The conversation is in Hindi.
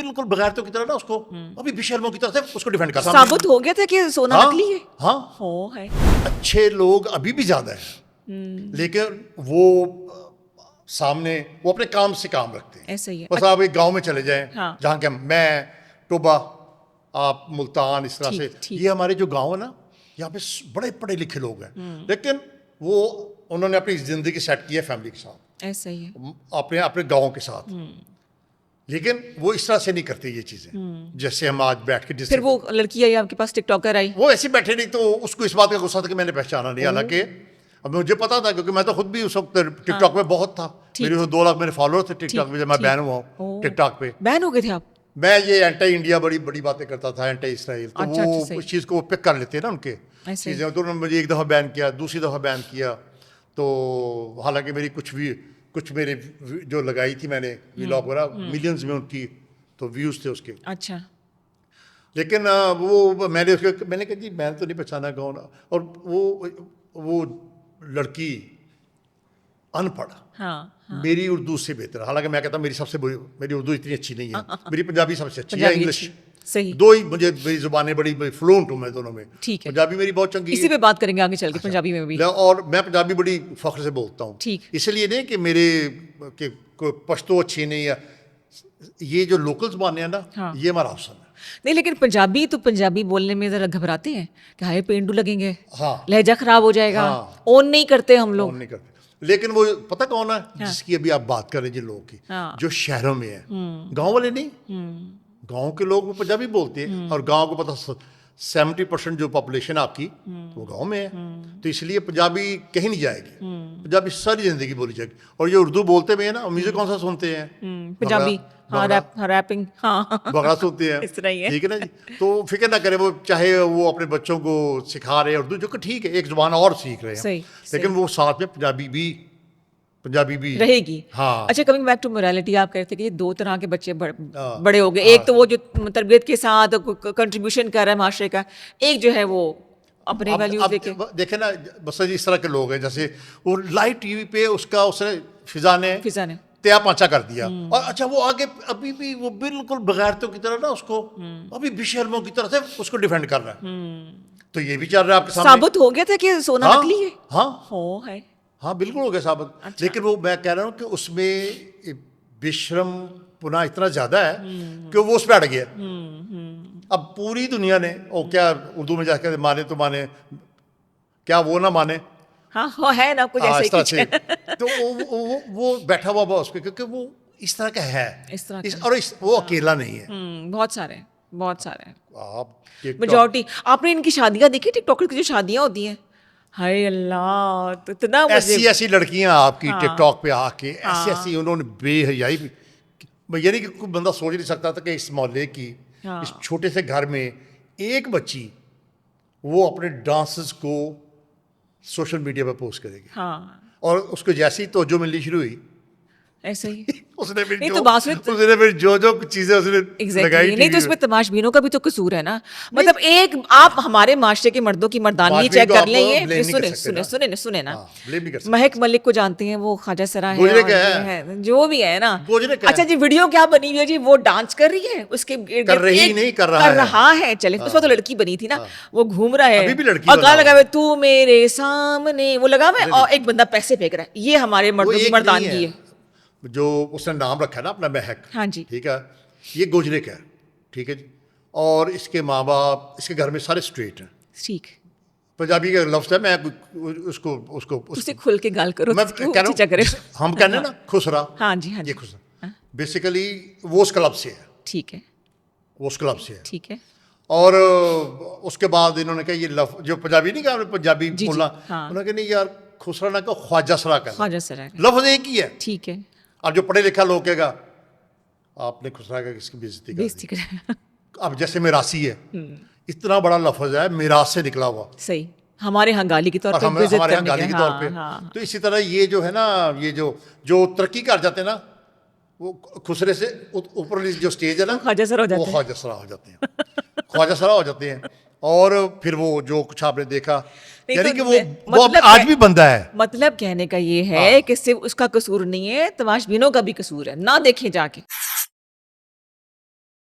बिल्कुल बगैर तो की तरह ना उसको अभी बेशर्मों की तरह से उसको डिफेंड कर साबित हो गया था कि सोना हाँ, नकली है। हाँ हो है। अच्छे लोग अभी भी ज्यादा है, लेकिन वो सामने वो अपने काम से काम रखते हैं। ऐसा ही है। बस आप एक गांव में चले जाएं, हाँ। जहाँ के मैं टोबा, आप मुल्तान, इस तरह ठीक, से ठीक। ये हमारे जो गांव है ना, यहाँ पे बड़े पढ़े लिखे लोग हैं, लेकिन वो उन्होंने अपनी जिंदगी सेट की है फैमिली के साथ, ऐसा ही है। अपने अपने गाँव के साथ, लेकिन वो इस तरह से नहीं करते ये चीजें जैसे हम आज बैठ के फिर वो लड़की आई आपके पास, टिकटॉकर आई। वो ऐसे बैठे नहीं, तो उसको इस बात का गुस्सा था कि मैंने पहचाना नहीं, हालांकि अब मुझे पता था क्योंकि मैं तो खुद भी उस वक्त टिकटॉक पे बहुत था। मेरे 2 लाख मेरे फॉलोअर थे टिकटॉक पे जब मैं बैन हुआ हूँ टिकटॉक पे। बैन हो गए थे आप? मैं ये एंटी इंडिया बड़ी बड़ी बातें करता था, एंटी इसराइल, तो अच्छा, वो सही। उस चीज़ को पिक कर लेते हैं ना उनके ऐसे ही। चीज़ें, तो उन्होंने मुझे एक दफ़ा बैन किया, दूसरी दफ़ा बैन किया, तो हालांकि मेरी कुछ मेरे जो लगाई थी मैंने व्लॉग वगैरह, मिलियंस में उनकी तो व्यूज़ थे उसके। अच्छा। लेकिन वो मैंने कहा जी मैं तो नहीं पहचाना कौन, और वो लड़की अनपढ़, हाँ। मेरी उर्दू से बेहतर, हालांकि मैं कहता हूँ मेरी उर्दू इतनी अच्छी नहीं है, मेरी पंजाबी सबसे अच्छी है, पंजाबी इंग्लिश अच्छी, सही। दो ही मुझे, मेरी जुबानें बड़ी फ्लुएंट हूँ मैं दोनों में। ठीक है। पंजाबी मेरी बहुत चंगी इसी पे बात करेंगे आगे चल के, अच्छा। पंजाबी में भी। और मैं पंजाबी बड़ी फख्र से बोलता हूँ, ठीक। इसलिए नहीं कि मेरे कि कोई पश्तो अच्छी नहीं है, ये जो लोकल जुबानें हैं ना, हाँ। ये हमारा ऑप्शन है। नहीं, लेकिन पंजाबी तो पंजाबी बोलने में जरा घबराते हैं कि हाय पेंडू लगेंगे, हाँ। लहजा खराब हो जाएगा। हाँ। ओन नहीं करते हम लोग। फोन नहीं करते, लेकिन वो पता कौन है जिसकी अभी आप बात कर रहे हैं जिन लोगों की, हाँ। जो शहरों में है, गांव वाले नहीं, गांव के लोग वो पंजाबी बोलते हैं, और गांव को पता 70% जो पॉपुलेशन आपकी वो गांव में है, तो इसलिए पंजाबी कहीं नहीं जाएगी, पंजाबी सारी जिंदगी बोली जाएगी। और ये उर्दू बोलते भी है ना, म्यूजिक कौन सा सुनते हैं? पंजाबी। हाँ, रैपिंग। हाँ, बगड़ा सुनते हैं, इस तरह ही है। ठीक है ना जी। तो फिक्र ना करें, वो चाहे वो अपने बच्चों को सिखा रहे हैं उर्दू, जो कि ठीक है, एक जुबान और सीख रहे हैं, सही, लेकिन वो साथ में पंजाबी भी रहेगी। हाँ। अच्छा, कमिंग बैक टू मोरालिटी, आप कहते हैं कि ये 2 तरह के बच्चे बड़े हो गए। एक तो वो जो तरबियत के साथ कंट्रीब्यूशन कर रहा है माशरे का, एक जो है वो अपने वैल्यूज लेके। देखे ना, बस इस तरह के लोग हैं, जैसे वो लाइव टीवी पे उसने फिजा ने त्या पांचा कर दिया, और अच्छा वो आगे अभी भी वो बिल्कुल बगैरतों की तरह ना उसको अभी बेशर्मों की तरह से उसको डिफेंड कर रहा है। तो ये भी चल रहा है आपके सामने। साबित हो गया था कि सोना नकली है। हाँ हो है। हाँ बिल्कुल हो गया साबित। अच्छा। लेकिन वो मैं कह रहा हूँ कि उसमें बेशरम पुना इतना ज्यादा है कि वो उस पर अड़ गया। अब पूरी दुनिया ने, ओ क्या उर्दू में जाकर माने तो माने, क्या वो ना माने, हाँ वो है ना कुछ ऐसे ही कुछ है। तो वो बैठा हुआ उस पर, क्योंकि वो इस तरह का है, इस तरह का। और वो अकेला नहीं है, बहुत सारे हैं, बहुत सारे हैं, आप मेजॉरिटी। आपने इनकी शादियां देखी, टिकटॉकर की जो शादियां होती हैं, हाय अल्लाह, तो इतना ऐसी लड़कियां आपकी टिकटॉक पे आके ऐसी उन्होंने बेहयाई, यानी कि कोई बंदा सोच नहीं सकता था कि इस मोहल्ले की इस छोटे से घर में एक बच्ची वो अपने डांसेस को सोशल मीडिया पर पोस्ट करेगी। हाँ। और उसको जैसी तवज्जो मिलनी शुरू हुई, ऐसे ही उसने फिर जो चीजें उसने लगाई। नहीं तो इसमें तमाशबीनों का भी तो कसूर है ना। मतलब एक आप हमारे माशरे के मर्दों की मर्दानगी चेक कर लेंगे। सुने ना, महक मलिक को जानते हैं, वो ख्वाजा सरा है, जो भी है ना। अच्छा जी, वीडियो क्या बनी हुई है जी, वो डांस कर रही है, उसके कर रहा है, चले उसमें तो लड़की बनी थी ना, वो घूम रहा है और गाना लगा हुआ है, तू मेरे सामने, वो लगा हुआ है, और एक बंदा पैसे फेंक रहा है। ये हमारे मर्दों की मर्दानगी है। जो उसने नाम रखा है ना अपना महक, हाँ जी, ठीक है, ये गुजरे का है, ठीक है जी, और इसके माँ बाप इसके घर में सारे स्ट्रेट हैं। ठीक, पंजाबी का लफ्ज़ है, मैं उसको उसे खुल के गाल करो, मैं कह रहा हूँ, हम कहने ना खुसरा। हाँ जी, हाँ जी, ये खुसरा बेसिकली वो उस क्लब से है। ठीक है, वो उस क्लब से है, ठीक है। और उसके बाद इन्होंने कहा ये जो पंजाबी नहीं कहा, पंजाबी बोलना, उन्होंने कहा नहीं यार खुसरा ना कहो, ख्वाजा सरा का, ख्वाजा सरा लफ्ज़ एक ही है। ठीक है। और जो पढ़े लिखा लोग कहेगा आपने खुसरा का किसकी बेइज्जती कर। अब जैसे मिरासी है, इतना बड़ा लफ्ज है, मिरास से निकला हुआ, सही, हमारे यहाँ गाली के तौर पे, हमारे यहाँ गाली के तौर पे। तो इसी तरह ये जो है ना, ये जो तरक्की कर जाते हैं ना, वो खुसरे से ऊपर जो स्टेज है ना, ख्वाजा सरा हो जाते हैं, वो ख्वाजा सरा हो जाते हैं, ख्वाजा सरा हो जाते हैं। और फिर वो जो कुछ आपने देखा, यानी कि वो आज भी बंदा है। मतलब कहने का ये है कि सिर्फ उसका कसूर नहीं है, तमाशबीनों का भी कसूर है, ना देखें जाके।